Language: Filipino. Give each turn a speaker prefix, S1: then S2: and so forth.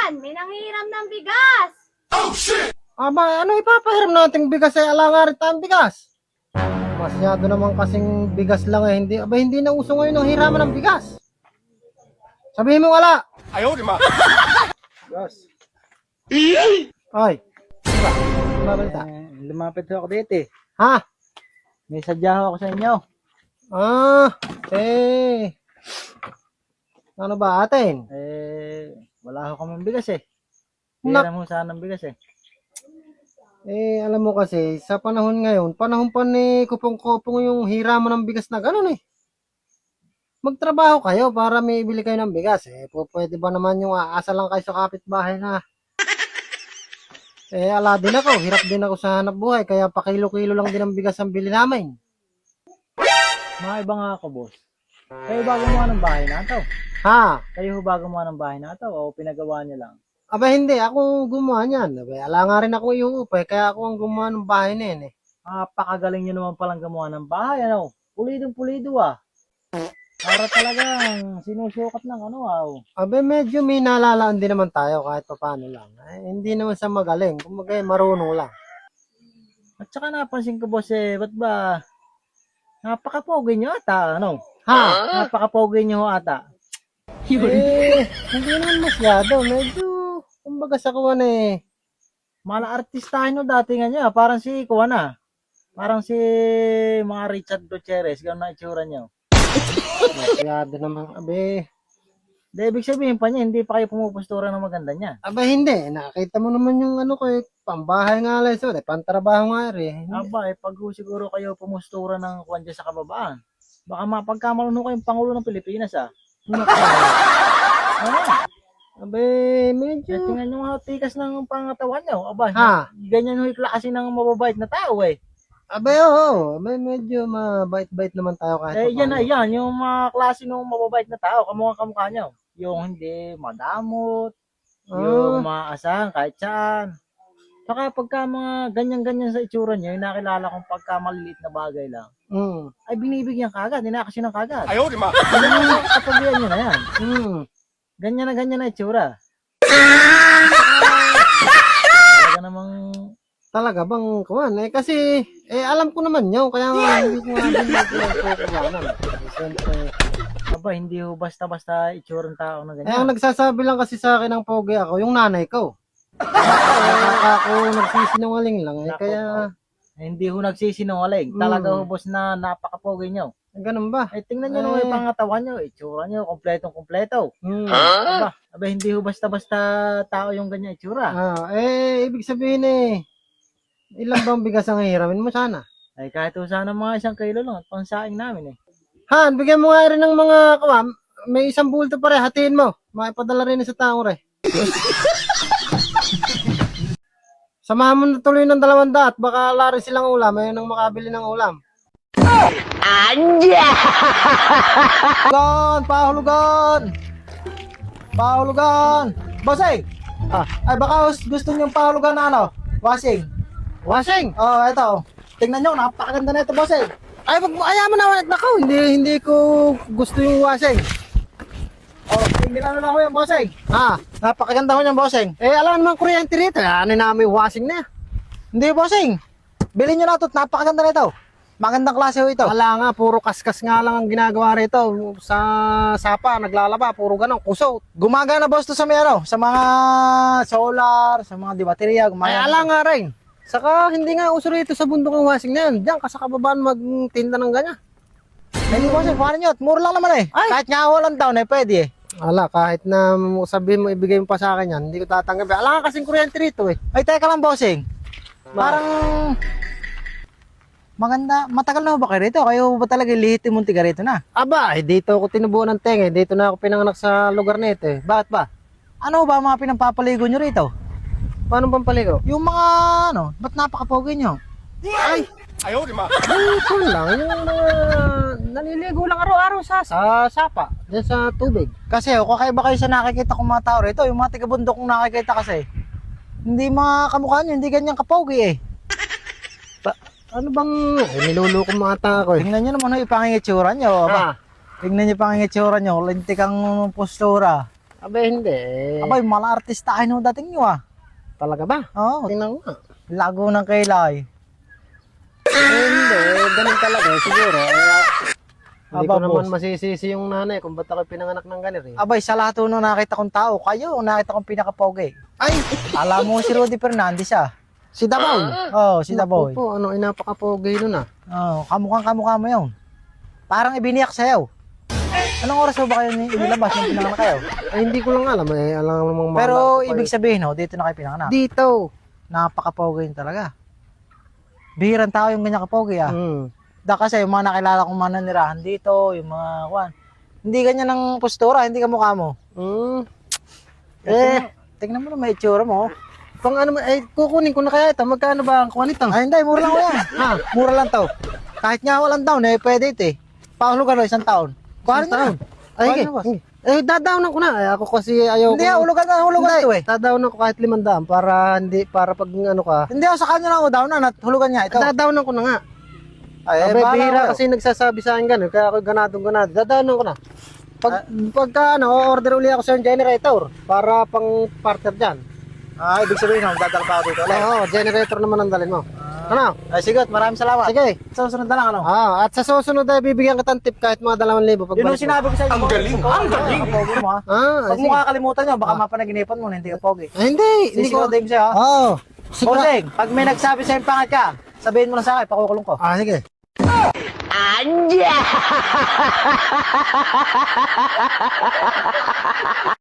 S1: yan! May nanghihiram ng bigas!
S2: Aba, ano ipapahiram nating bigas ay alangarit tayong bigas? Masyado naman kasing bigas lang eh. Hindi na uso ngayon ang hiraman ng bigas. Sabihin mo wala.
S3: Ayaw, di ma.
S4: Boss,
S2: Ay, diba? Mabalita.
S4: lumapit ako dito eh.
S2: Ha?
S4: May sadya ako sa inyo.
S2: Ah, ano ba atin?
S4: Wala ako kaming bigas eh.
S2: Nak-
S4: Hiram mo sana ng bigas eh.
S2: Alam mo kasi, sa panahon ngayon, panahon pa ni kupong-kupong yung hiraman ng bigas na gano'n eh. Magtrabaho kayo para may ibili kayo ng bigas eh. Pwede ba naman yung aasa lang kayo sa kapitbahay na? Ala din ako, hirap din ako sa hanap buhay, kaya pakilo-kilo lang din ang bigas ang bili namin.
S4: Mga iba nga ako, boss. Kayo ba gumawa ng bahay na ito?
S2: Ha?
S4: Kayo ba gumawa ng bahay na ito o pinagawa niyo lang?
S2: Aba hindi, ako gumawa niyan. Aba, ala nga rin ako iuupay, kaya ako ang gumawa ng bahay na yun eh.
S4: Napakagaling nyo naman palang gumawa ng bahay, ano? Pulidong-pulido ah. Para talagang sinusukat ng ano ah.
S2: Aba medyo may nalalaan din naman tayo kahit pa paano lang. Hindi naman sa magaling, kumbaga marunong lang.
S4: At saka napansin ko, boss eh, ba't ba napaka-pogi nyo ata, ano?
S2: Ha?
S4: Napaka-pogi nyo ata.
S2: Hindi naman masyado. Medyo, kumbaga sa kuwan eh.
S4: Mala artistahin nyo dati nga niya, parang si Kuwan ah. Parang si mga Richard Gutierrez, gano'n na itsura nyo.
S2: Masyado naman. Abe,
S4: De, ibig sabihin pa niya, hindi pa kayo pumupustura ng maganda niya.
S2: aba hindi. Nakita mo naman yung ano ko eh. Pambahay nga lang ito. Pantrabaho nga rin.
S4: Aba, pag siguro kayo pumustura ng Kuwan dyan sa kababaan, baka mapagkamaluno kayong Pangulo ng Pilipinas ah. Ano?
S2: Abe, medyo.
S4: Tingnan nyo nga tikas ng pangatawan nyo. Aba,
S2: Ha?
S4: ganyan yung klase ng mababait na tao eh.
S2: Abe, oo. Abe, medyo mabait-bait naman tayo kahit
S4: Yan na yan, yung mga klase ng mababait na tao, kamukha nyo. Yung hindi madamot, yung maasahan kahit saan. Saka pagka mga ganyan-ganyan sa itsura nyo, yung nakilala kong pagka maliliit na bagay lang, ay binibigyan kagad, ninakasin ng kagad.
S3: Ayaw, di ma.
S4: Ganyan yung katabihan nyo na yan. Ganyan na itsura. Talaga namang,
S2: Talaga bang kuwan eh kasi alam ko naman yun kaya nga hindi ko nga din nagkukuwanan. Siyempre,
S4: aba, hindi ho basta-basta itsura ng tao na
S2: ang
S4: ganyan.
S2: nagsasabi lang kasi sa akin ng pogi ako, yung nanay ko. Ako nagsisinungaling lang eh,
S4: Nako,
S2: kaya
S4: Hindi ho nagsisinungaling. Talaga ho, boss, na napaka-pogi nyo.
S2: ganun ba?
S4: Tingnan nyo naman yung pangatawan nyo, itsura nyo, kompletong-kompleto. Aba, hindi ho basta-basta tao yung ganyan itsura.
S2: Ibig sabihin ilan bang bigas ang hihiramin mo sana?
S4: Ay, kahit ho sana mga 1 kilo lang, at pangsaing namin eh.
S2: Han, bigyan mo nga rin ng mga kawam, may 1 bulto pa rin, hatiin mo. Maipadala rin sa tao rin. Samahan mo na tuloy ng 200 at baka lari silang ulam, ayun ang makabili ng ulam. Hulugan! Pahulugan! Pahulugan! Bossing! Ay baka gusto niyong pahulugan na ano? Washing! Washing? Ito. Tingnan nyo, napakaganda na ito, bossing. Ay, ayaw mo naman. Nako, hindi ko gusto yung washing. Tingnan na lang ko yung bossing. Napakaganda ko yung bossing. Alam naman kuryente rito. Ano namin yung washing na. Hindi, bossing. Bilhin nyo na ito. Napakaganda na ito. Magandang klase ho ito. Wala nga, puro kaskas nga lang ang ginagawa rito. Sa sapa, naglalaba, puro ganun, kusot. Gumagana boss to sa may ano, sa mga solar, sa mga baterya. Ala nga rin. Saka hindi nga uso rito sa bundok ng washing na yan. Diyan ka sa kababaan magtinda ng ganyan. Hindi boss, paano nyo? Mura lang naman eh. Kahit nga walang down pwede eh. Ala, kahit na sabihin mo ibigay mo pa sa akin yan, hindi ko tatanggap. Ala nga kasing kuryente rito eh. Ay, teka lang bossing. Parang maganda, matagal na ba kayo rito? Kayo ba talaga lihitin mong tiga rito na? Aba, dito ako tinubuan ng tenga. Dito na ako pinanganak sa lugar nito eh. Bakit ba? Ano ba mga pinampapaligo nyo rito? Paano bang paligo? Yung mga ano, ba't napakapogi nyo? Ay,
S3: Ayaw, di ma.
S2: ito lang. Yung mga naliligo lang araw-araw sa sapa. Diyan sa tubig. Kasi kakaiba kayo sa nakikita kong mga tao rito. Yung mga tigabundok kong nakikita kasi. Hindi mga kamukha nyo, hindi ganyan kapogi eh. Ano bang niluloko mga tao eh? Tingnan nyo naman yung pangingitsura nyo. Tingnan nyo yung pangingitsura nyo. Lintik ang postura.
S3: Abay, hindi.
S2: Abay, mga artista kayo nung dating nyo ah.
S3: Talaga ba?
S2: Oo,
S3: Tingnan mo nga.
S2: lago ng kailay.
S3: Hindi, ganun talaga. Siguro. Hindi ko
S2: Aba,
S3: naman
S2: boss.
S3: masisisi yung nanay kung ba't ako pinanganak ng ganito eh.
S2: Abay, sa lahat nung nakita kong tao, kayo, nakita kong pinakapogi.
S3: Ay!
S2: Alam mo si Rudy Fernandez ah.
S3: Si Daboy!
S2: Oo, si Daboy.
S3: Po, ano, napakapogi nun ah.
S2: Oo, kamukha mo yun. Parang ibiniyak sa'yo. Anong oras mo ba kayo inilabas yung pinanganak kayo?
S3: Ay, hindi ko lang alam eh. Alam namang
S2: Pero
S3: mama ko
S2: ibig sabihin, no, dito na kayo pinanganak.
S3: Dito!
S2: Napakapogi yun talaga. Bihirang tao yung ganyan kapogi ah. Kasi yung mga nakilala kong mga nanirahan dito, yung mga kwan. Hindi ganyan ang postura, hindi ka mukha mo. Tingnan mo na may itsura mo.
S3: Pang ano, kukunin ko na kaya ito. Magkano ba ang kuha nito?
S2: Ay hindi, mura lang ko yan. Mura lang to. Kahit nga walang taon pwede ito eh. Pahulugan o isang taon. Kuhanin nyo na.
S3: Ay,
S2: Kuhanin
S3: sige.
S2: na, boss.
S3: Dadawnan ko na. Ako kasi ayaw
S2: Hindi,
S3: ko.
S2: hulugan to eh.
S3: Dadawnan ko kahit 500 para pag ano ka.
S2: Hindi, sa kanya lang daw na hulugan niya ito.
S3: Dadawnan ko na nga.
S2: Ay,
S3: Abay,
S2: bahala
S3: bihira
S2: kayo.
S3: kasi nagsasabi sa akin gano'n. Kaya ako ganado. Dadawnan ko na. Pagka order uli ako sa generator para pang partner dyan.
S2: Ibig sabihin, dadala pa ako dito ulit.
S3: Oo, generator naman ang dalhin mo. Ano?
S2: Ay, sige, maraming salamat.
S3: Sige.
S2: Susunod na lang, ano?
S3: At sa susunod ay bibigyan kitang tip kahit mga 2,000 pag
S2: Yun yung sinabi ko sa inyo. Ang galing! Ang galing! Mo, ha? Pag
S3: sige.
S2: mo kakalimutan nyo, baka mapanaginipan mo na hindi ka pogi.
S3: Hindi, hindi ko.
S2: Sisiguro din siya, ha?
S3: Oo.
S2: Boseng, pag may nagsabi sa'yo pangat ka, sabihin mo na sa akin, pakukulong ko.
S3: Sige.